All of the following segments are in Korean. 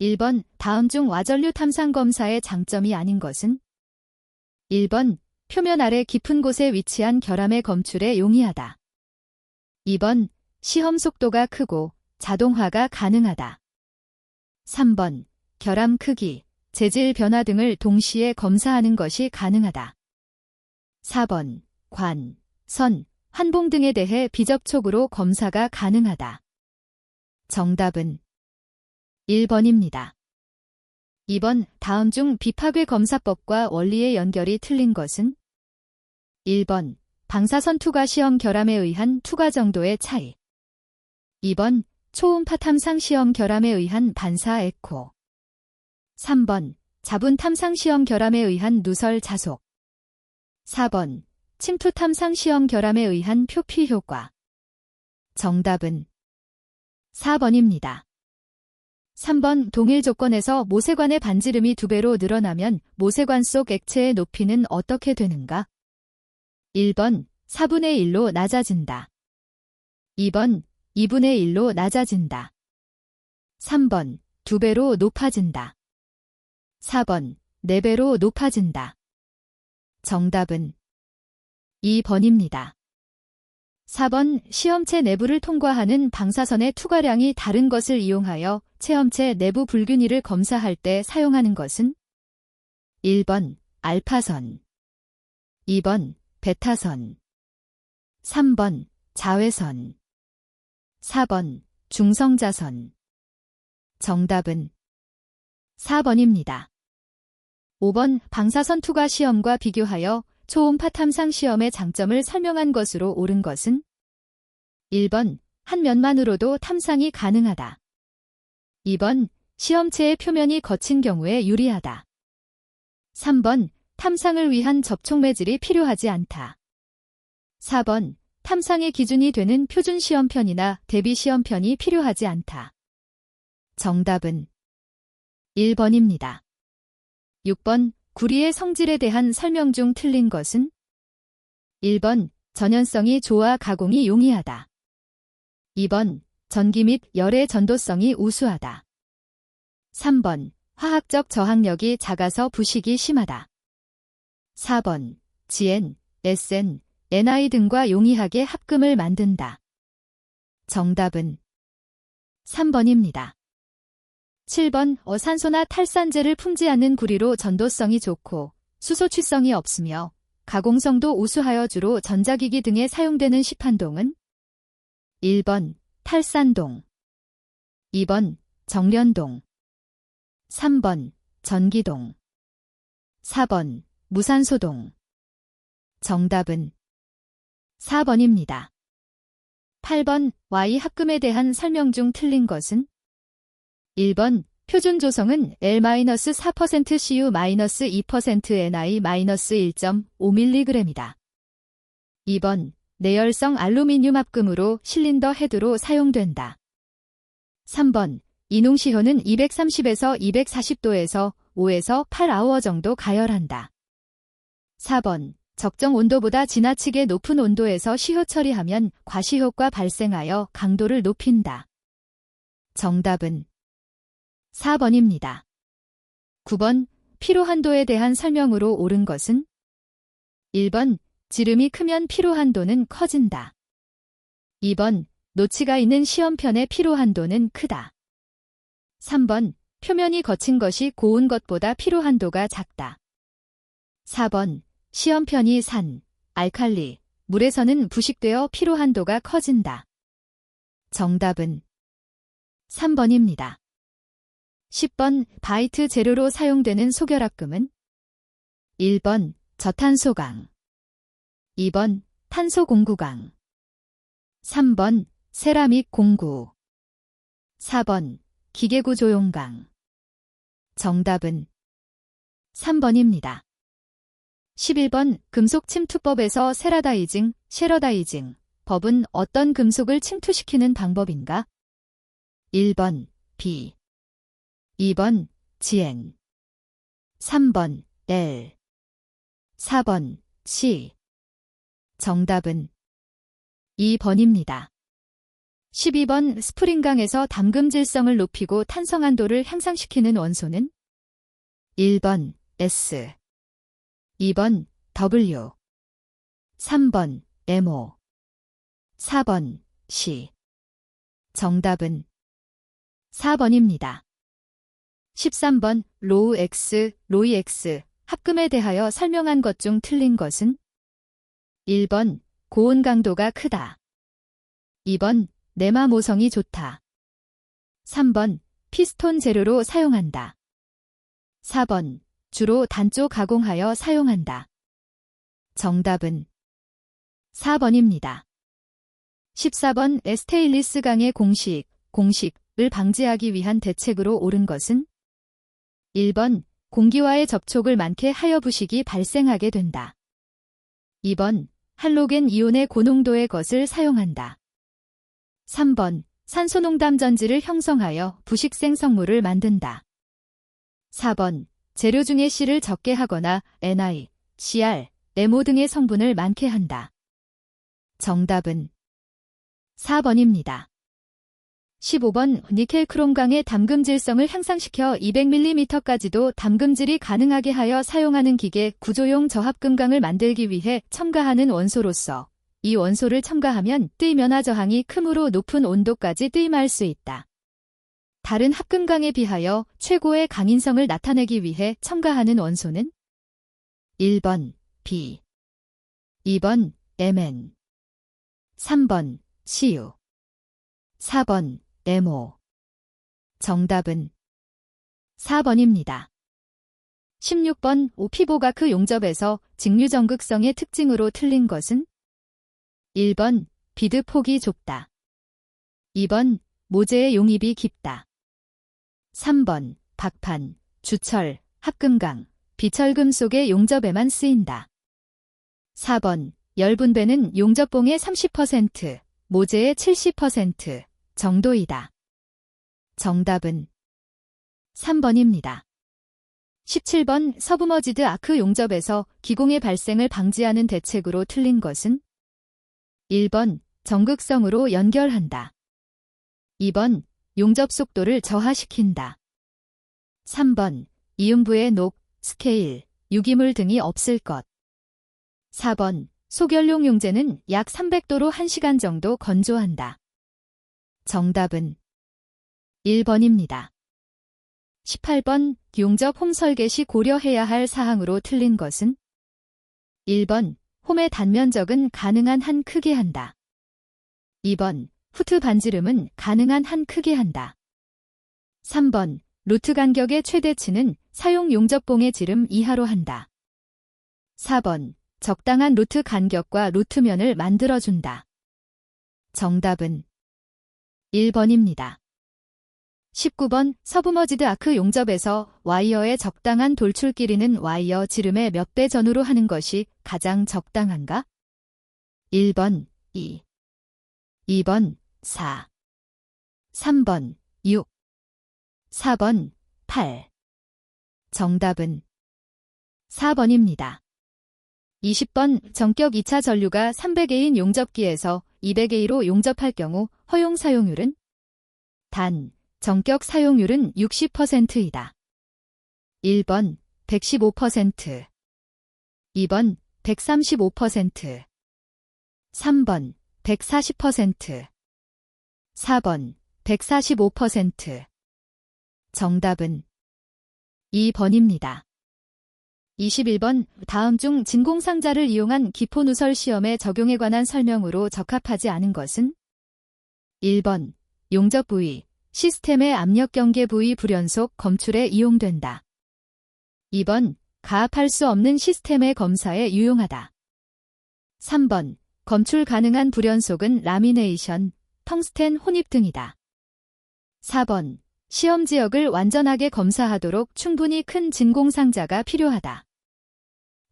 1번 다음 중 와전류 탐상 검사의 장점이 아닌 것은? 1번 표면 아래 깊은 곳에 위치한 결함의 검출에 용이하다. 2번 시험 속도가 크고 자동화가 가능하다. 3번 결함 크기, 재질 변화 등을 동시에 검사하는 것이 가능하다. 4번 관, 선, 환봉 등에 대해 비접촉으로 검사가 가능하다. 정답은 1번입니다. 2번 다음 중 비파괴 검사법과 원리의 연결이 틀린 것은? 1번 방사선 투과 시험 결함에 의한 투과 정도의 차이. 2번 초음파 탐상 시험 결함에 의한 반사 에코. 3번 자분 탐상 시험 결함에 의한 누설 자속. 4번 침투 탐상 시험 결함에 의한 표피 효과. 정답은 4번입니다. 3번 동일 조건에서 모세관의 반지름이 2배로 늘어나면 모세관 속 액체의 높이는 어떻게 되는가? 1번 4분의 1로 낮아진다. 2번 2분의 1로 낮아진다. 3번 2배로 높아진다. 4번 4배로 높아진다. 정답은 2번입니다. 4번 시험체 내부를 통과하는 방사선의 투과량이 다른 것을 이용하여 체험체 내부 불균일을 검사할 때 사용하는 것은? 1번 알파선, 2번 베타선, 3번 자외선, 4번 중성자선. 정답은 4번입니다. 5번 방사선 투과 시험과 비교하여 초음파 탐상 시험의 장점을 설명한 것으로 옳은 것은? 1번 한 면만으로도 탐상이 가능하다. 2번 시험체의 표면이 거친 경우에 유리하다. 3번 탐상을 위한 접촉 매질이 필요하지 않다. 4번 탐상의 기준이 되는 표준 시험편이나 대비 시험편이 필요하지 않다. 정답은 1번입니다. 6번 구리의 성질에 대한 설명 중 틀린 것은? 1번 전연성이 좋아 가공이 용이하다. 2번 전기 및 열의 전도성이 우수하다. 3번 화학적 저항력이 작아서 부식이 심하다. 4번 GN, SN, NI 등과 용이하게 합금을 만든다. 정답은 3번입니다. 7번 어산소나 탈산재를 품지 않는 구리로 전도성이 좋고 수소취성이 없으며 가공성도 우수하여 주로 전자기기 등에 사용되는 시판동은? 1번 탈산동, 2번 정련동, 3번 전기동, 4번 무산소동. 정답은 4번입니다. 8번 Y 합금에 대한 설명 중 틀린 것은? 1번 표준 조성은 L-4% Cu-2% Ni-1.5mg이다. 2번 내열성 알루미늄 합금으로 실린더 헤드로 사용된다. 3번 이농시효는 230에서 240도에서 5에서 8아워 정도 가열한다. 4번 적정 온도보다 지나치게 높은 온도에서 시효 처리하면 과시효과 발생하여 강도를 높인다. 정답은 4번입니다. 9번 피로한도에 대한 설명으로 옳은 것은? 1번 지름이 크면 피로한도는 커진다. 2번 노치가 있는 시험편의 피로한도는 크다. 3번 표면이 거친 것이 고운 것보다 피로한도가 작다. 4번 시험편이 산, 알칼리, 물에서는 부식되어 피로한도가 커진다. 정답은 3번입니다. 10번 바이트 재료로 사용되는 소결합금은? 1번 저탄소강, 2번 탄소 공구강, 3번 세라믹 공구, 4번 기계구 조용강. 정답은 3번입니다. 11번 금속 침투법에서 세라다이징, 쉐러다이징 법은 어떤 금속을 침투시키는 방법인가? 1번 B, 2번 GN, 3번 L, 4번 C. 정답은 2번입니다. 12번 스프링강에서 담금 질성을 높이고 탄성한도를 향상시키는 원소는 1번 S, 2번 W, 3번 MO, 4번 C. 정답은 4번입니다. 13번 로우 X, 로이 X 합금에 대하여 설명한 것 중 틀린 것은 1번 고온 강도가 크다. 2번 내마 모성이 좋다. 3번 피스톤 재료로 사용한다. 4번 주로 단조 가공하여 사용한다. 정답은 4번입니다. 14번 스테인리스 강의 공식을 방지하기 위한 대책으로 옳은 것은 1번 공기와의 접촉을 많게 하여 부식이 발생하게 된다. 2번 할로겐 이온의 고농도의 것을 사용한다. 3번 산소농담 전지를 형성하여 부식생 성물을 만든다. 4번 재료 중에 C를 적게 하거나 Ni, Cr, MO 등의 성분을 많게 한다. 정답은 4번입니다. 15번 니켈 크롬강의 담금 질성을 향상시켜 200mm까지도 담금질이 가능하게 하여 사용하는 기계 구조용 저합금강을 만들기 위해 첨가하는 원소로서 이 원소를 첨가하면 뜨이 면화 저항이 크므로 높은 온도까지 뜨임할 수 있다. 다른 합금강에 비하여 최고의 강인성을 나타내기 위해 첨가하는 원소는 1번 B, 2번 Mn, 3번 Cu, 4번 MO. 정답은 4번입니다. 16번 오피보가크 용접에서 직류전극성의 특징으로 틀린 것은 1번 비드 폭이 좁다. 2번 모재의 용입이 깊다. 3번 박판, 주철, 합금강, 비철금속의 용접에만 쓰인다. 4번 열분배는 용접봉의 30%, 모재의 70% 정도이다. 정답은 3번입니다. 17번 서브머지드 아크 용접에서 기공의 발생을 방지하는 대책으로 틀린 것은 1번 전극성으로 연결한다. 2번 용접 속도를 저하시킨다. 3번 이음부의 녹, 스케일, 유기물 등이 없을 것. 4번 소결용 용재는 약 300도로 1시간 정도 건조한다. 정답은 1번입니다. 18번 용접 홈 설계 시 고려해야 할 사항으로 틀린 것은 1번 홈의 단면적은 가능한 한 크게 한다. 2번 후트 반지름은 가능한 한 크게 한다. 3번 루트 간격의 최대치는 사용 용접봉의 지름 이하로 한다. 4번 적당한 루트 간격과 루트면을 만들어준다. 정답은 1번입니다. 19번 서브머지드 아크 용접에서 와이어의 적당한 돌출 길이는 와이어 지름의 몇 배 전후로 하는 것이 가장 적당한가? 1번 2, 2번 4, 3번 6, 4번 8. 정답은 4번입니다. 20번 전격 2차 전류가 300A인 용접기에서 200A로 용접할 경우 허용 사용률은? 단, 전격 사용률은 60%이다. 1번 115%, 2번 135%, 3번 140%, 4번 145%. 정답은 2번입니다. 21번 다음 중 진공상자를 이용한 기포 누설 시험에 적용에 관한 설명으로 적합하지 않은 것은? 1번 용접 부위, 시스템의 압력 경계 부위 불연속 검출에 이용된다. 2번 가압할 수 없는 시스템의 검사에 유용하다. 3번 검출 가능한 불연속은 라미네이션, 텅스텐 혼입 등이다. 4번 시험 지역을 완전하게 검사하도록 충분히 큰 진공상자가 필요하다.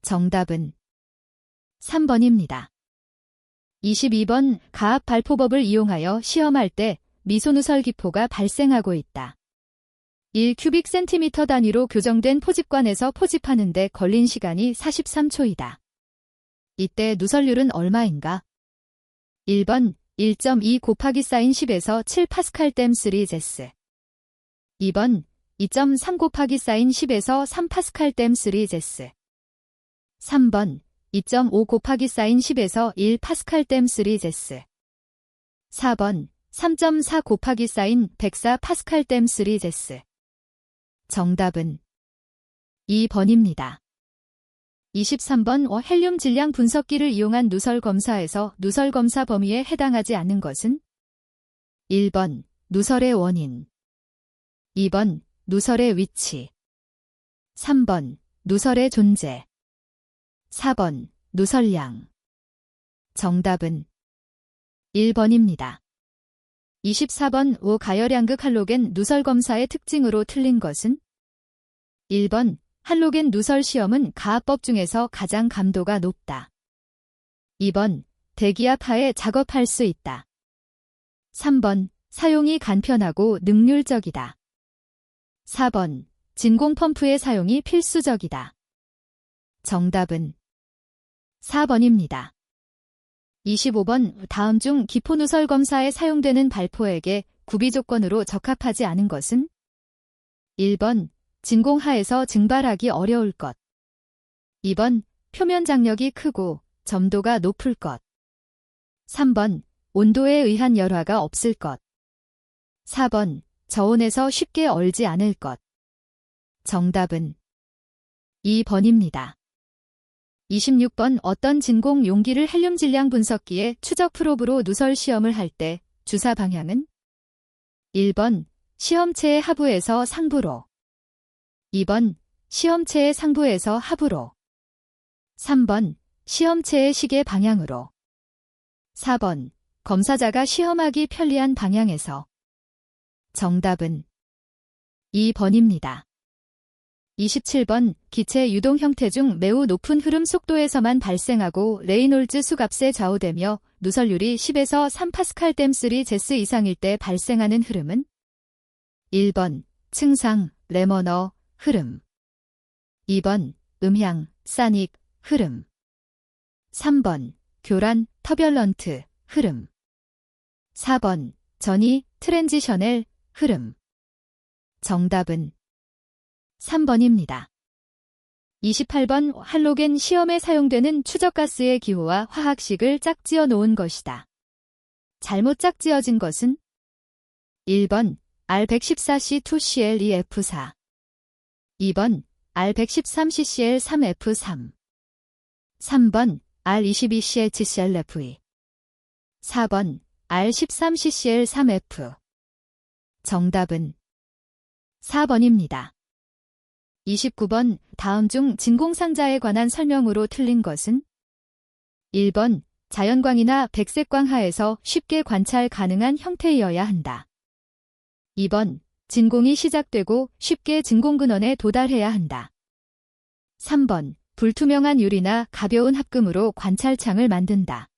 정답은 3번입니다. 22번 가압 발포법을 이용하여 시험할 때 미소누설 기포가 발생하고 있다. 1큐빅센티미터 단위로 교정된 포집관에서 포집하는 데 걸린 시간이 43초이다. 이때 누설률은 얼마인가? 1번 1.2 곱하기 사인 10에서 7파스칼 댐 3제스. 2번 2.3 곱하기 사인 10에서 3파스칼 댐 3제스. 3번 2.5 곱하기 사인 10에서 1파스칼 댐 3제스. 4번 3.4 곱하기 사인 104 파스칼 댐 3제스. 정답은 2번입니다. 23번 헬륨 질량 분석기를 이용한 누설 검사에서 누설 검사 범위에 해당하지 않는 것은? 1번 누설의 원인, 2번 누설의 위치, 3번 누설의 존재, 4번 누설량. 정답은 1번입니다. 24번 가열양극 할로겐 누설 검사의 특징으로 틀린 것은? 1번 할로겐 누설 시험은 가압법 중에서 가장 감도가 높다. 2번 대기압 하에 작업할 수 있다. 3번 사용이 간편하고 능률적이다. 4번 진공 펌프의 사용이 필수적이다. 정답은 4번입니다. 25번 다음 중 기포 누설 검사에 사용되는 발포액의 구비 조건으로 적합하지 않은 것은? 1번 진공 하에서 증발하기 어려울 것. 2번 표면 장력이 크고 점도가 높을 것. 3번 온도에 의한 열화가 없을 것. 4번 저온에서 쉽게 얼지 않을 것. 정답은 2번입니다. 26번 어떤 진공 용기를 헬륨 질량 분석기에 추적 프로브로 누설 시험을 할 때 주사 방향은? 1번 시험체의 하부에서 상부로, 2번 시험체의 상부에서 하부로, 3번 시험체의 시계 방향으로, 4번 검사자가 시험하기 편리한 방향에서. 정답은 2번입니다. 27번 기체 유동 형태 중 매우 높은 흐름 속도에서만 발생하고 레이놀즈 수값에 좌우되며 누설률이 10에서 3파스칼 댐 3제스 이상일 때 발생하는 흐름은? 1번 층상, 레머너, 흐름, 2번 음향, 사닉, 흐름, 3번 교란, 터뷸런트, 흐름, 4번 전이, 트랜지셔넬, 흐름. 정답은 3번입니다. 28번 할로겐 시험에 사용되는 추적가스의 기호와 화학식을 짝지어 놓은 것이다. 잘못 짝지어진 것은? 1번 R114C2Cl2F4, 2번 R113CCl3F3, 3번 R22CHClFE, 4번 R13CCl3F. 정답은 4번입니다. 29번 다음 중 진공상자에 관한 설명으로 틀린 것은? 1번 자연광이나 백색광 하에서 쉽게 관찰 가능한 형태이어야 한다. 2번 진공이 시작되고 쉽게 진공근원에 도달해야 한다. 3번 불투명한 유리나 가벼운 합금으로 관찰창을 만든다.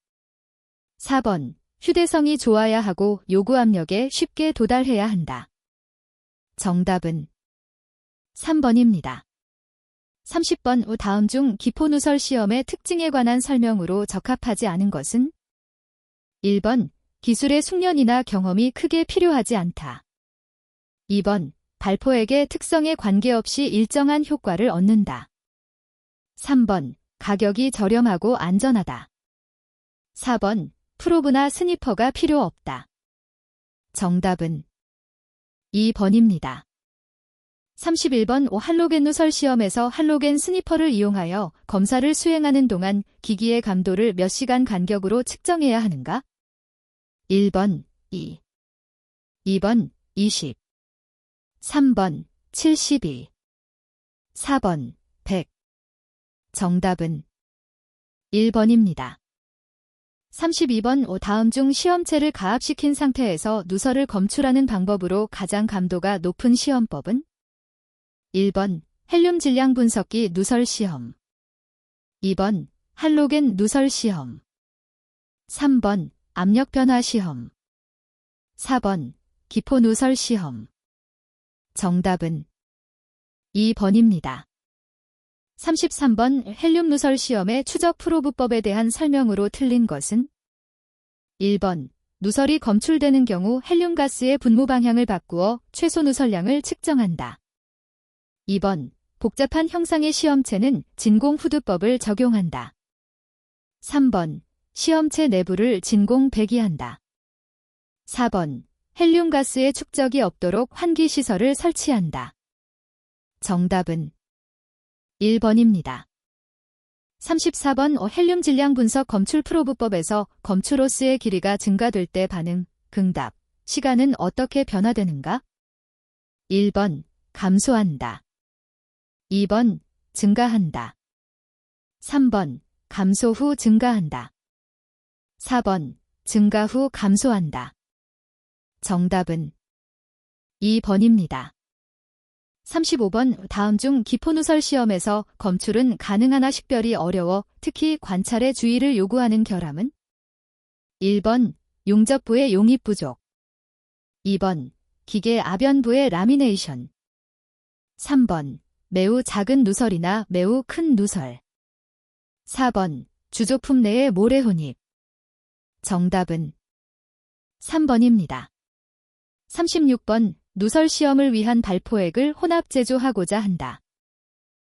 4번 휴대성이 좋아야 하고 요구 압력에 쉽게 도달해야 한다. 정답은 3번입니다. 30번 다음 중 기포 누설 시험의 특징에 관한 설명으로 적합하지 않은 것은? 1번 기술의 숙련이나 경험이 크게 필요하지 않다. 2번 발포액의 특성에 관계없이 일정한 효과를 얻는다. 3번 가격이 저렴하고 안전하다. 4번 프로브나 스니퍼가 필요 없다. 정답은 2번입니다. 31번 할로겐 누설 시험에서 할로겐 스니퍼를 이용하여 검사를 수행하는 동안 기기의 감도를 몇 시간 간격으로 측정해야 하는가? 1번 2, 2번 20, 3번 72, 4번 100. 정답은 1번입니다. 32번 다음 중 시험체를 가압시킨 상태에서 누설을 검출하는 방법으로 가장 감도가 높은 시험법은? 1번 헬륨 질량 분석기 누설 시험, 2번 할로겐 누설 시험, 3번 압력 변화 시험, 4번 기포 누설 시험. 정답은 2번입니다. 33번 헬륨 누설 시험의 추적 프로브법에 대한 설명으로 틀린 것은? 1번 누설이 검출되는 경우 헬륨가스의 분무 방향을 바꾸어 최소 누설량을 측정한다. 2번. 복잡한 형상의 시험체는 진공 후드법을 적용한다. 3번. 시험체 내부를 진공 배기한다. 4번. 헬륨가스의 축적이 없도록 환기시설을 설치한다. 정답은 1번입니다. 34번. 헬륨 질량 분석 검출 프로브법에서 검출 호스의 길이가 증가될 때 반응, 응답, 시간은 어떻게 변화되는가? 1번. 감소한다. 2번. 증가한다. 3번. 감소 후 증가한다. 4번. 증가 후 감소한다. 정답은 2번입니다. 35번. 다음 중 기포누설 시험에서 검출은 가능하나 식별이 어려워 특히 관찰의 주의를 요구하는 결함은? 1번. 용접부의 용입 부족. 2번. 기계 아변부의 라미네이션. 3번. 매우 작은 누설이나 매우 큰 누설. 4번. 주조품 내의 모래 혼입. 정답은 3번입니다. 36번. 누설 시험을 위한 발포액을 혼합 제조하고자 한다.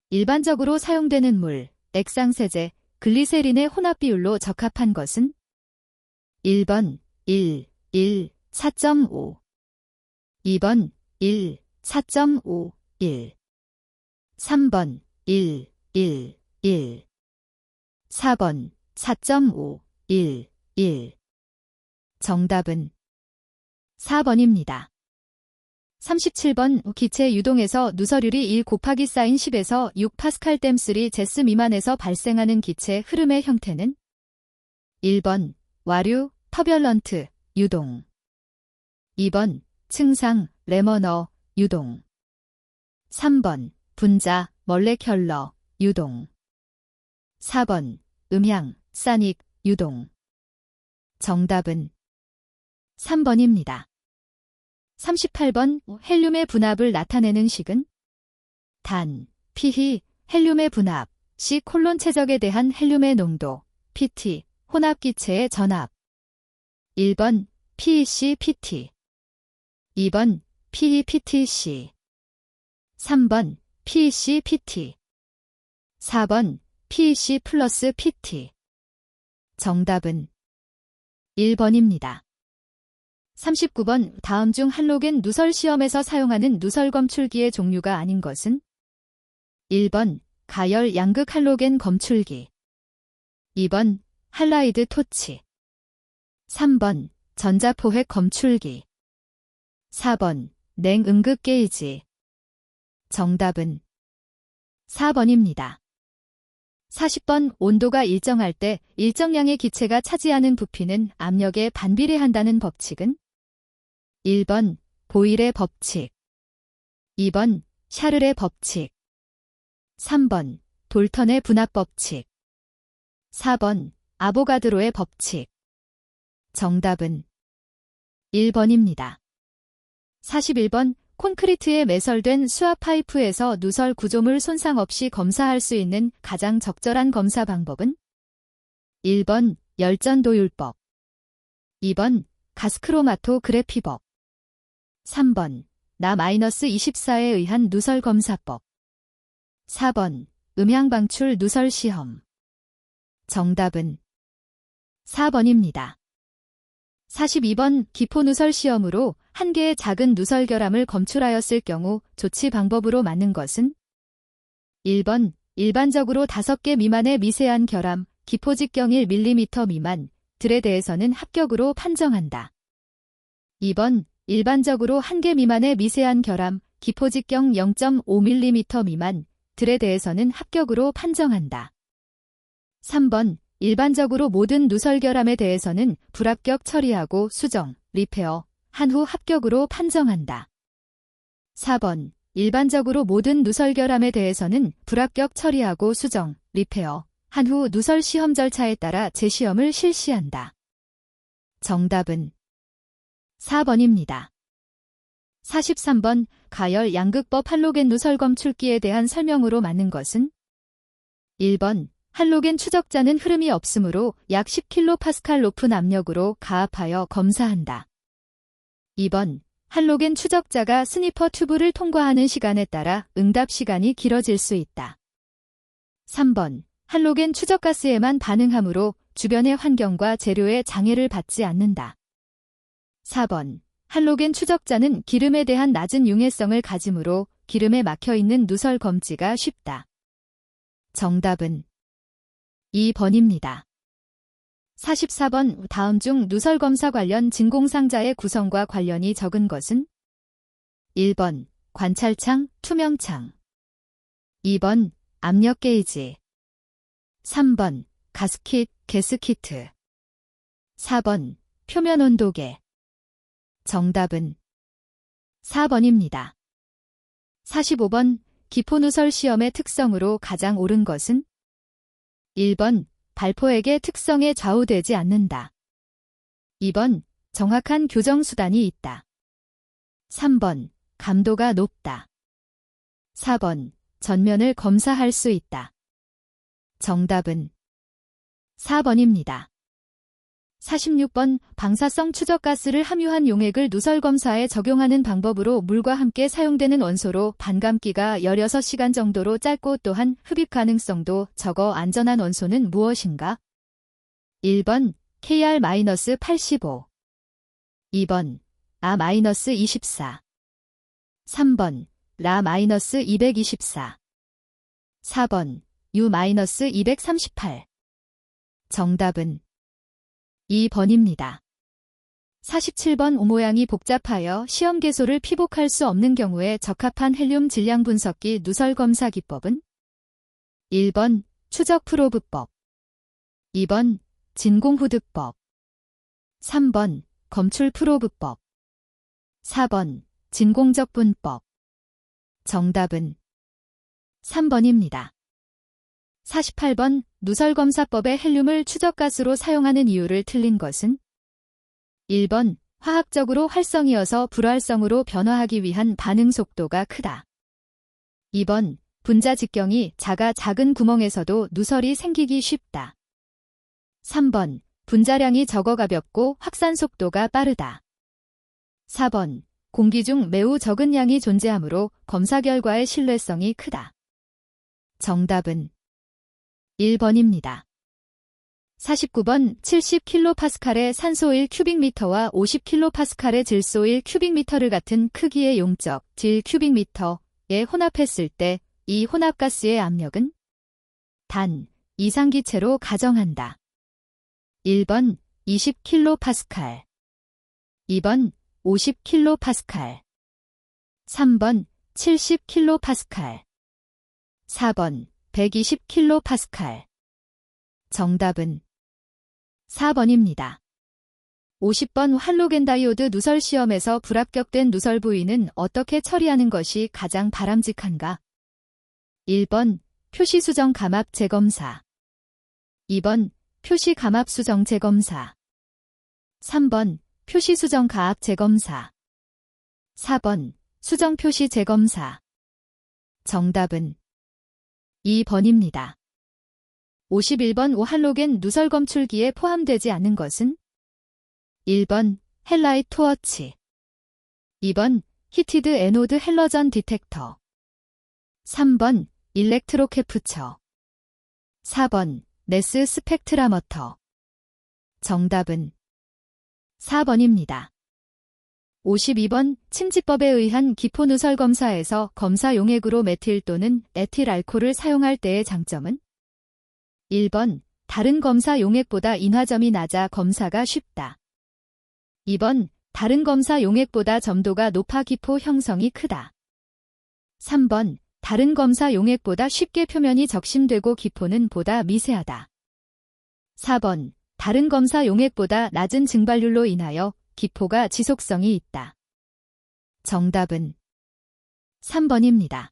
일반적으로 사용되는 물, 액상세제, 글리세린의 혼합 비율로 적합한 것은? 1번 1, 4.5 2번 1, 4.5, 1 3번 1, 4번 4.5, 1 정답은 4번입니다. 37번. 기체 유동에서 누설율이 1 곱하기 사인 10에서 6파스칼 댐3 제스 미만에서 발생하는 기체 흐름의 형태는? 1번. 와류, 터뷸런트, 유동. 2번. 층상, 레머너, 유동. 3번. 분자, 멀레큘러, 유동. 4번. 음향, 사닉, 유동. 정답은 3번입니다. 38번. 헬륨의 분압을 나타내는 식은? 단, pH, 헬륨의 분압, C 콜론 최적에 대한 헬륨의 농도, PT, 혼합기체의 전압. 1번, PEC-PT 2번, PEPTC 3번, PEC-PT 4번, PEC 플러스 PT 정답은 1번입니다. 39번. 다음 중 할로겐 누설 시험에서 사용하는 누설 검출기의 종류가 아닌 것은? 1번. 가열 양극 할로겐 검출기 2번. 할라이드 토치 3번. 전자포획 검출기 4번. 냉응극 게이지 정답은 4번입니다. 40번. 온도가 일정할 때 일정량의 기체가 차지하는 부피는 압력에 반비례한다는 법칙은? 1번. 보일의 법칙 2번. 샤를의 법칙 3번. 돌턴의 분압 법칙 4번. 아보가드로의 법칙 정답은 1번입니다. 41번. 콘크리트에 매설된 수압 파이프에서 누설 구조물 손상 없이 검사할 수 있는 가장 적절한 검사 방법은? 1번. 열전도율법 2번. 가스크로마토그래피법 3번. 나-24에 의한 누설 검사법 4번. 음향방출 누설 시험 정답은 4번입니다. 42번. 기포누설 시험으로 한 개의 작은 누설 결함을 검출하였을 경우 조치 방법으로 맞는 것은? 1번. 일반적으로 5개 미만의 미세한 결함, 기포직경 1mm 미만들에 대해서는 합격으로 판정한다. 2번. 일반적으로 1개 미만의 미세한 결함, 기포직경 0.5mm 미만들에 대해서는 합격으로 판정한다. 3번. 일반적으로 모든 누설 결함에 대해서는 불합격 처리하고 수정, 리페어, 한 후 합격으로 판정한다. 4번. 일반적으로 모든 누설 결함에 대해서는 불합격 처리하고 수정, 리페어, 한 후 누설 시험 절차에 따라 재시험을 실시한다. 정답은 4번입니다. 43번. 가열 양극법 할로겐 누설 검출기에 대한 설명으로 맞는 것은? 1번. 할로겐 추적자는 흐름이 없으므로 약 10kPa 높은 압력으로 가압하여 검사한다. 2번, 할로겐 추적자가 스니퍼 튜브를 통과하는 시간에 따라 응답 시간이 길어질 수 있다. 3번, 할로겐 추적가스에만 반응하므로 주변의 환경과 재료에 장애를 받지 않는다. 4번, 할로겐 추적자는 기름에 대한 낮은 융해성을 가지므로 기름에 막혀있는 누설 검지가 쉽다. 정답은 2번입니다. 44번 다음 중 누설 검사 관련 진공상자의 구성과 관련이 적은 것은? 1번 관찰창, 투명창. 2번 압력 게이지. 3번 가스킷, 게스키트. 4번 표면 온도계. 정답은 4번입니다. 45번 기포 누설 시험의 특성으로 가장 옳은 것은? 1번 발포액의 특성에 좌우되지 않는다. 2번 정확한 교정 수단이 있다. 3번 감도가 높다. 4번 전면을 검사할 수 있다. 정답은 4번입니다. 46번 방사성 추적가스를 함유한 용액을 누설 검사에 적용하는 방법으로 물과 함께 사용되는 원소로 반감기가 16시간 정도로 짧고 또한 흡입 가능성도 적어 안전한 원소는 무엇인가? 1번 KR-85, 2번 아-24, 3번 라-224, 4번 U-238. 정답은 2번입니다. 47번 모양이 복잡하여 시험 개소를 피복할 수 없는 경우에 적합한 헬륨 질량 분석기 누설 검사 기법은? 1번 추적 프로브법, 2번 진공후드법, 3번 검출 프로브법, 4번 진공적분법. 정답은 3번입니다. 48번 누설검사법의 헬륨을 추적가스로 사용하는 이유를 틀린 것은? 1번 화학적으로 활성이어서 불활성으로 변화하기 위한 반응 속도가 크다. 2번 분자 직경이 작은 구멍에서도 누설이 생기기 쉽다. 3번 분자량이 적어 가볍고 확산 속도가 빠르다. 4번 공기 중 매우 적은 양이 존재하므로 검사 결과의 신뢰성이 크다. 정답은 1번입니다. 49번 70kPa의 산소 1큐빅미터와 50kPa의 질소 1큐빅미터를 같은 크기의 용적 질 큐빅미터에 혼합했을 때 이 혼합가스의 압력은? 단 이상기체로 가정한다. 1번 20kPa, 2번 50kPa, 3번 70kPa, 4번 120kPa. 정답은 4번입니다. 50번 할로겐 다이오드 누설 시험에서 불합격된 누설 부위는 어떻게 처리하는 것이 가장 바람직한가? 1번 표시 수정 감압 재검사, 2번 표시 감압 수정 재검사, 3번 표시 수정 가압 재검사, 4번 수정 표시 재검사. 정답은 2번입니다. 51번 오할로겐 누설 검출기에 포함되지 않은 것은? 1번 헬라이트 토어치, 2번 히티드 에노드 헬러전 디텍터, 3번 일렉트로 캡처, 4번 네스 스펙트라머터. 정답은 4번입니다. 52번 침지법에 의한 기포 누설 검사에서 검사 용액으로 메틸 또는 에틸 알코올을 사용할 때의 장점은? 1번 다른 검사 용액보다 인화점이 낮아 검사가 쉽다. 2번 다른 검사 용액보다 점도가 높아 기포 형성이 크다. 3번 다른 검사 용액보다 쉽게 표면이 적심되고 기포는 보다 미세하다. 4번 다른 검사 용액보다 낮은 증발률로 인하여 기포가 지속성이 있다. 정답은 3번입니다.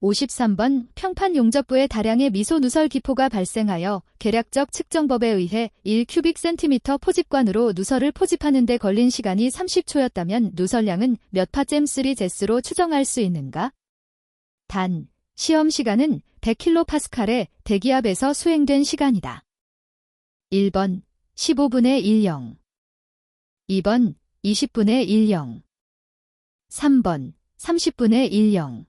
53번 평판 용접부에 다량의 미소 누설 기포가 발생하여 계략적 측정법에 의해 1큐빅센티미터 포집관으로 누설을 포집하는 데 걸린 시간이 30초였다면 누설량은 몇 파잼 3제스로 추정할 수 있는가? 단, 시험 시간은 100kPa의 대기압에서 수행된 시간이다. 1번 15분의 10, 2번 20분의 10, 3번 30분의 10,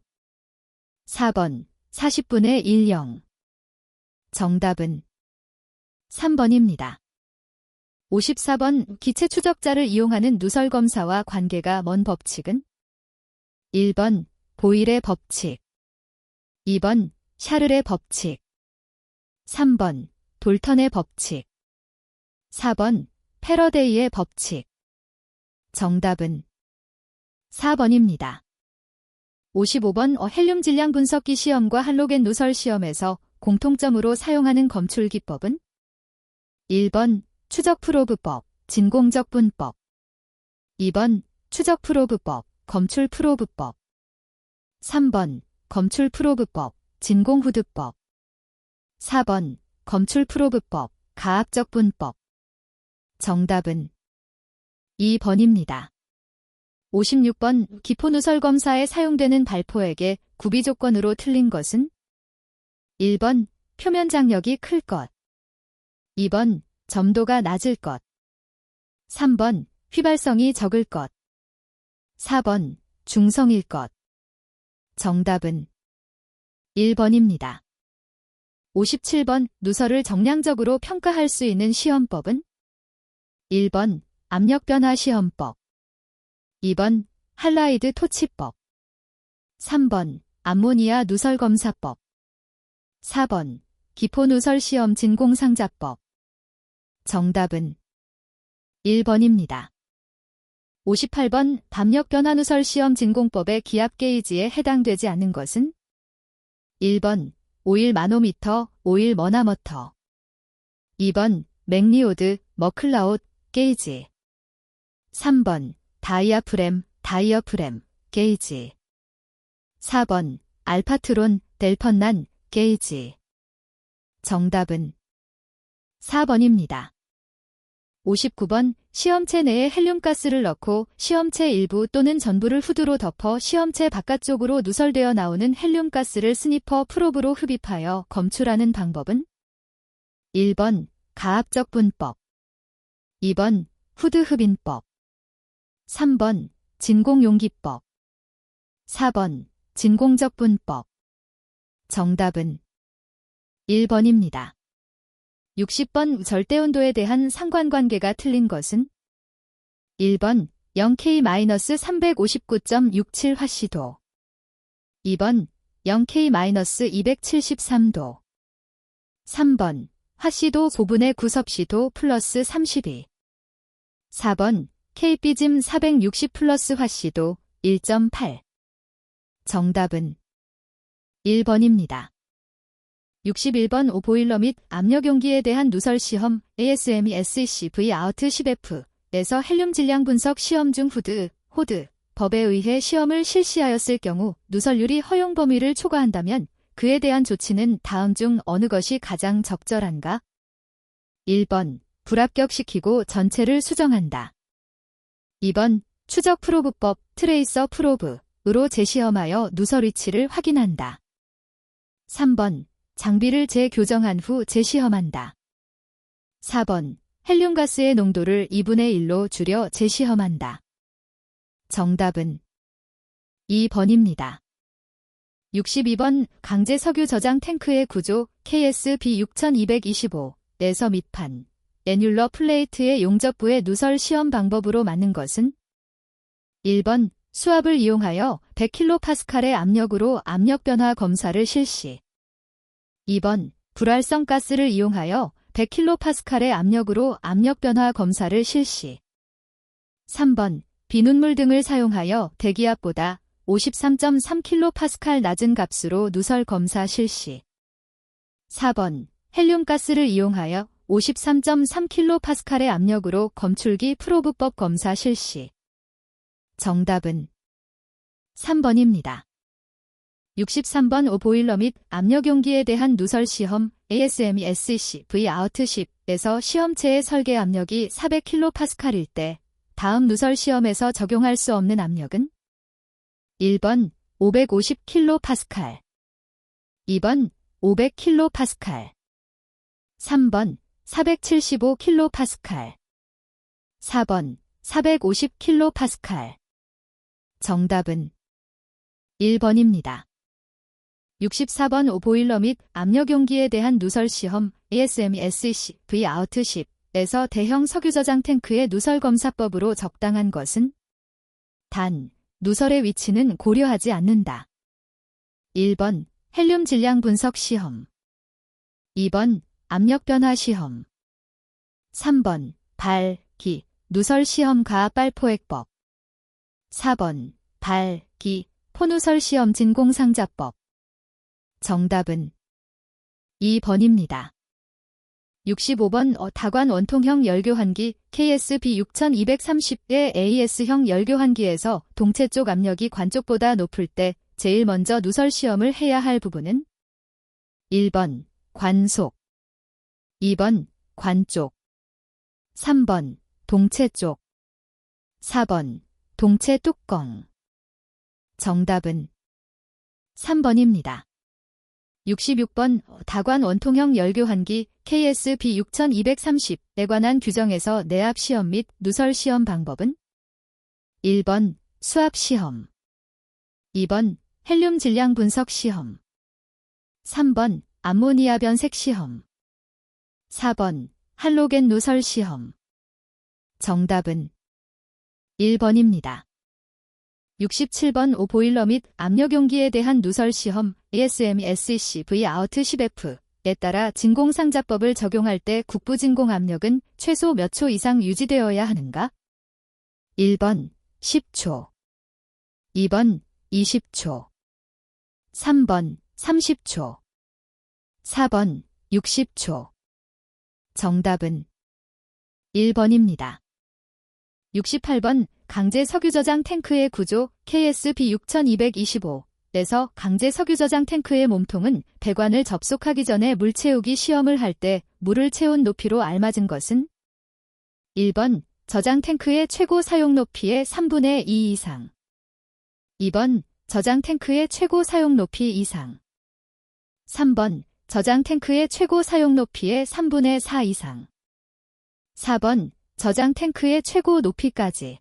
4번 40분의 10. 정답은 3번입니다. 54번 기체 추적자를 이용하는 누설 검사와 관계가 먼 법칙은? 1번 보일의 법칙, 2번 샤를의 법칙, 3번 돌턴의 법칙, 4번 패러데이의 법칙. 정답은 4번입니다. 55번 헬륨 질량 분석기 시험과 할로겐 누설 시험에서 공통점으로 사용하는 검출 기법은? 1번 추적 프로브법, 진공적 분법, 2번 추적 프로브법, 검출 프로브법, 3번 검출 프로브법, 진공 후드법, 4번 검출 프로브법, 가압적 분법. 정답은 2번입니다. 56번 기포 누설 검사에 사용되는 발포액의 구비 조건으로 틀린 것은? 1번 표면 장력이 클 것, 2번 점도가 낮을 것, 3번 휘발성이 적을 것, 4번 중성일 것. 정답은 1번입니다. 57번 누설을 정량적으로 평가할 수 있는 시험법은? 1번 압력 변화 시험법, 2번 할라이드 토치법, 3번 암모니아 누설 검사법, 4번 기포 누설 시험 진공상자법. 정답은 1번입니다. 58번 압력 변화 누설 시험 진공법의 기압 게이지에 해당되지 않는 것은? 1번 오일 마노미터, 오일 머나머터, 2번 맥리오드, 머클라웃 게이지, 3번 다이아프램, 다이어프램 게이지, 4번 알파트론, 델펀난 게이지. 정답은 4번입니다. 59번 시험체 내에 헬륨가스를 넣고 시험체 일부 또는 전부를 후드로 덮어 시험체 바깥쪽으로 누설되어 나오는 헬륨가스를 스니퍼 프로브로 흡입하여 검출하는 방법은? 1번 가압적 분법, 2번 후드 흡인법, 3번 진공용기법, 4번 진공적 분법. 정답은 1번입니다. 60번 절대온도에 대한 상관관계가 틀린 것은? 1번 0K-359.67화씨도, 2번 0K-273도, 3번 화씨도 5분의 9섭씨도 플러스 32, 4번 KB짐 460 플러스 화씨도 1.8. 정답은 1번입니다. 61번 보일러 및 압력용기에 대한 누설 시험 ASME SEC V 아우트 10F에서 헬륨 질량 분석 시험 중 호드 법에 의해 시험을 실시하였을 경우 누설률이 허용 범위를 초과한다면 그에 대한 조치는 다음 중 어느 것이 가장 적절한가? 1번 불합격시키고 전체를 수정한다. 2번 추적 프로브법 트레이서 프로브으로 재시험하여 누설 위치를 확인한다. 3번 장비를 재교정한 후 재시험한다. 4번 헬륨가스의 농도를 2분의 1로 줄여 재시험한다. 정답은 2번입니다. 62번 강제 석유 저장 탱크의 구조 KSB 6225에서 밑판 애뉸러 플레이트의 용접부의 누설 시험 방법으로 맞는 것은? 1번 수압을 이용하여 100kPa의 압력으로 압력 변화 검사를 실시. 2번 불활성 가스를 이용하여 100kPa의 압력으로 압력 변화 검사를 실시. 3번 비눗물 등을 사용하여 대기압보다 53.3kPa 낮은 값으로 누설 검사 실시. 4번 헬륨가스를 이용하여 53.3kPa의 압력으로 검출기 프로브법 검사 실시. 정답은 3번입니다. 63번 보일러 및 압력용기에 대한 누설 시험 ASME SEC V 아우트 10에서 시험체의 설계 압력이 400kPa일 때 다음 누설 시험에서 적용할 수 없는 압력은? 1번 550kPa, 2번 500kPa 3번 475kPa 4번 450kPa 정답은 1번입니다. 64번 보일러 및 압력용기에 대한 누설 시험 ASME SEC V 아웃 10에서 대형 석유 저장 탱크의 누설 검사법으로 적당한 것은 단, 누설의 위치는 고려하지 않는다. 1번 헬륨 질량 분석 시험 2번 압력 변화 시험 3번 발, 기, 누설 시험 가압발 포획법 4번 발, 기, 포누설 시험 진공상자법 정답은 2번입니다. 65번 다관 원통형 열교환기 KSB 6230의 AS형 열교환기에서 동체 쪽 압력이 관 쪽보다 높을 때 제일 먼저 누설 시험을 해야 할 부분은 1번 관속 2번 관 쪽 3번 동체 쪽 4번 동체 뚜껑 정답은 3번입니다. 66번 다관 원통형 열교환기 KSB 6230에 관한 규정에서 내압 시험 및 누설 시험 방법은 1번 수압 시험 2번 헬륨 질량 분석 시험 3번 암모니아 변색 시험 4번 할로겐 누설 시험 정답은 1번입니다. 67번 보일러 및 압력용기에 대한 누설 시험 ASME SEC V 아웃 10F에 따라 진공상자법을 적용할 때 국부 진공 압력은 최소 몇 초 이상 유지되어야 하는가? 1번 10초 2번 20초 3번 30초 4번 60초 정답은 1번입니다. 68번 강제 석유 저장 탱크의 구조 KSB 6225에서 강제 석유 저장 탱크의 몸통은 배관을 접속하기 전에 물 채우기 시험을 할 때 물을 채운 높이로 알맞은 것은 1번 저장 탱크의 최고 사용 높이의 3분의 2 이상 2번 저장 탱크의 최고 사용 높이 이상 3번 저장 탱크의 최고 사용 높이의 3분의 4 이상 4번 저장 탱크의 최고 높이까지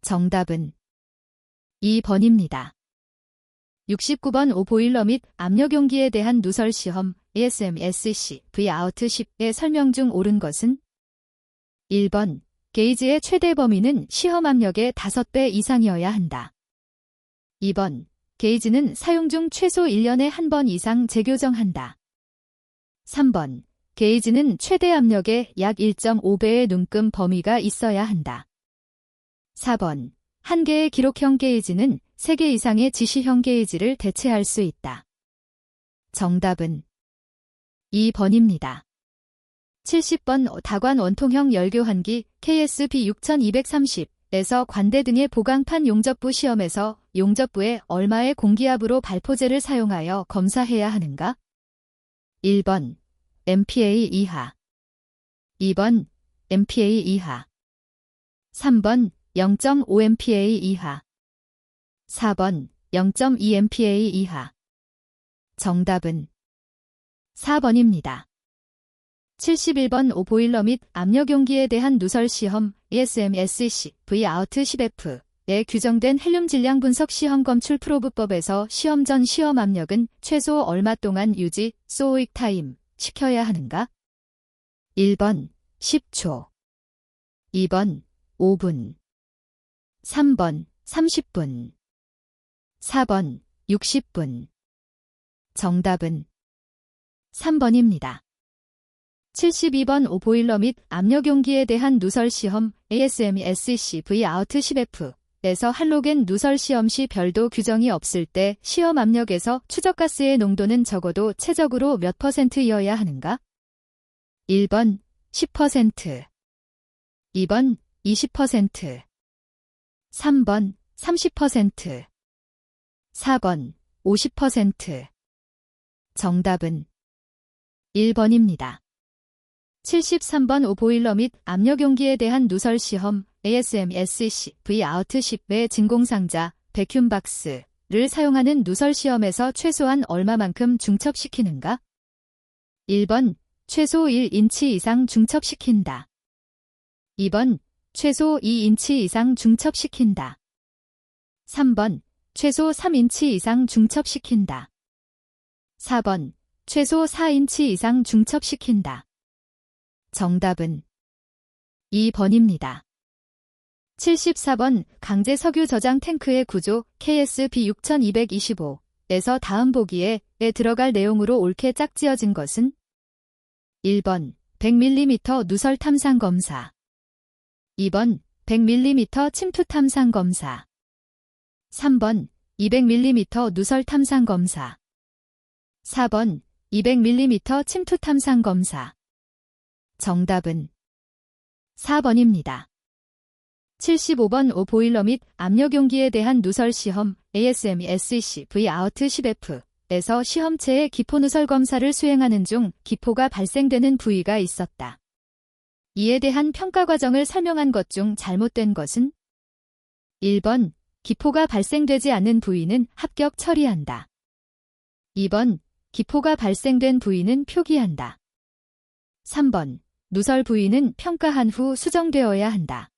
정답은 2번입니다. 69번 보일러 및 압력용기에 대한 누설 시험 ASME SEC V 아웃 10의 설명 중 옳은 것은 1번 게이지의 최대 범위는 시험 압력의 5배 이상이어야 한다. 2번 게이지는 사용 중 최소 1년에 한 번 이상 재교정한다. 3번 게이지는 최대 압력의 약 1.5배의 눈금 범위가 있어야 한다. 4번 한 개의 기록형 게이지는 3개 이상의 지시형 게이지를 대체할 수 있다. 정답은 2번입니다. 70번 다관 원통형 열교환기 KSB 6230에서 관대 등의 보강판 용접부 시험에서 용접부에 얼마의 공기압으로 발포제를 사용하여 검사해야 하는가? 1번 MPa 이하 2번 MPa 이하 3번 0.5MPa 이하 4번 0.2MPa 이하 정답은 4번입니다. 71번 보일러 및 압력용기에 대한 누설 시험 ASME SEC V 아웃 10F에 규정된 헬륨 질량 분석 시험 검출 프로브법에서 시험 전 시험 압력은 최소 얼마 동안 유지, 소익 타임 시켜야 하는가? 1번 10초 2번 5분 3번 30분 4번 60분 정답은 3번입니다. 72번 보일러 및 압력용기에 대한 누설 시험 ASME SEC V 아웃 10F에서 할로겐 누설 시험 시 별도 규정이 없을 때 시험 압력에서 추적가스의 농도는 적어도 최적으로 몇 %이어야 하는가? 1번 10%, 2번 20%, 3번 30%, 4번 50%. 정답은 1번입니다. 73번 보일러 및 압력용기에 대한 누설 시험 ASME SEC V 아웃 10의 진공상자, 베큐um 박스 를 사용하는 누설 시험에서 최소한 얼마만큼 중첩시키는가? 1번, 최소 1인치 이상 중첩시킨다. 2번, 최소 2인치 이상 중첩시킨다. 3번, 최소 3인치 이상 중첩시킨다. 4번, 최소 4인치 이상 중첩시킨다. 정답은 2번입니다. 74번 강제 석유 저장 탱크의 구조 KSB 6225에서 다음 보기에 들어갈 내용으로 옳게 짝지어진 것은 1번 100mm 누설 탐상 검사 2번 100mm 침투 탐상 검사 3번 200mm 누설 탐상 검사 4번 200mm 침투 탐상 검사 정답은 4번입니다. 75번 보일러 및 압력용기에 대한 누설 시험 ASME SEC V-OUT 10F에서 시험체의 기포 누설 검사를 수행하는 중 기포가 발생되는 부위가 있었다. 이에 대한 평가 과정을 설명한 것 중 잘못된 것은 1번 기포가 발생되지 않는 부위는 합격 처리한다. 2번 기포가 발생된 부위는 표기한다. 3번 누설 부위는 평가한 후 수정되어야 한다.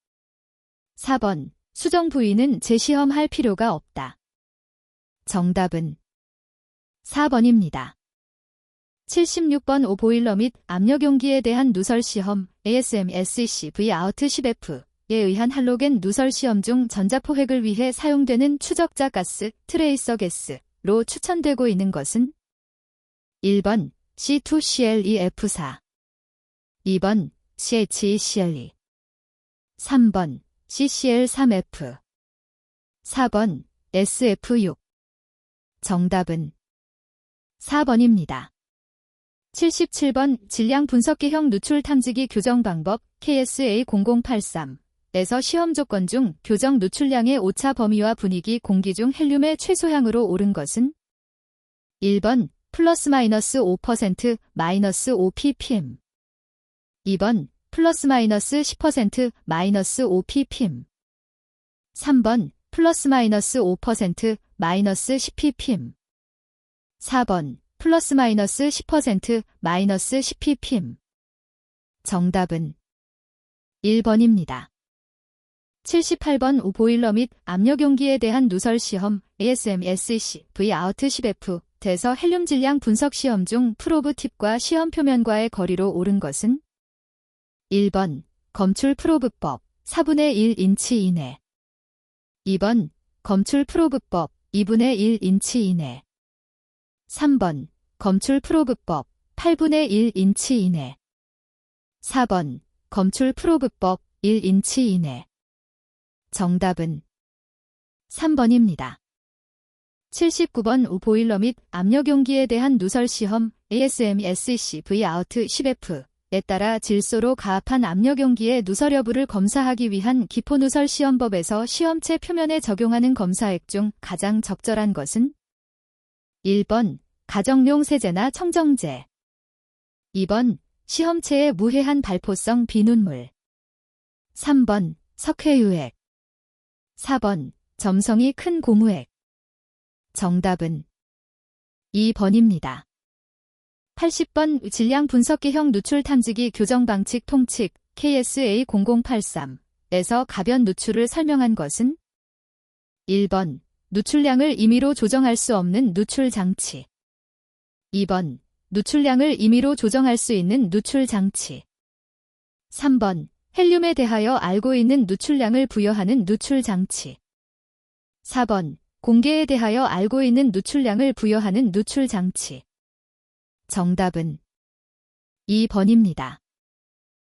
4번 수정 부위는 재시험할 필요가 없다. 정답은 4번입니다. 76번 보일러 및 압력용기에 대한 누설 시험 ASME SEC V-OUT 10F에 의한 할로겐 누설 시험 중 전자포획을 위해 사용되는 추적자 가스 트레이서 가스로 추천되고 있는 것은 1번 C2ClEF4 2번 CH2ClE 3번 CCl3F 4번 SF6 정답은 4번입니다. 77번 질량 분석기형 누출 탐지기 교정 방법 KSA0083에서 시험 조건 중 교정 누출량의 오차 범위와 분위기 공기 중 헬륨의 최소향으로 옳은 것은 1번 플러스 마이너스 5% 마이너스 5ppm 2번 플러스 마이너스 10% 마이너스 5ppm 3번 플러스 마이너스 5% 마이너스 10ppm 4번 플러스 마이너스 10% 마이너스 10ppm 정답은 1번입니다. 78번 보일러 및 압력용기에 대한 누설 시험 ASME SEC V-OUT 10F에서 헬륨 질량 분석 시험 중 프로브 팁과 시험 표면과의 거리로 옳은 것은 1번 검출 프로브법 4분의 1인치 이내 2번 검출 프로브법 2분의 1인치 이내 3번 검출 프로브법 8분의 1인치 이내 4번 검출 프로브법 1인치 이내 정답은 3번입니다. 79번 보일러 및 압력용기에 대한 누설 시험 ASME SEC V-OUT 10F에 따라 질소로 가압한 압력용기의 누설 여부를 검사하기 위한 기포 누설 시험법에서 시험체 표면에 적용하는 검사액 중 가장 적절한 것은 1번 가정용 세제나 청정제 2번 시험체의 무해한 발포성 비눈물 3번 석회유액 4번 점성이 큰 고무액 정답은 2번입니다. 80번 질량 분석기형 누출 탐지기 교정 방식 통칙 KSA0083에서 가변 누출을 설명한 것은 1번 누출량을 임의로 조정할 수 없는 누출 장치 2번 누출량을 임의로 조정할 수 있는 누출 장치 3번 헬륨에 대하여 알고 있는 누출량을 부여하는 누출 장치 4번 공개에 대하여 알고 있는 누출량을 부여하는 누출 장치 정답은 2번입니다.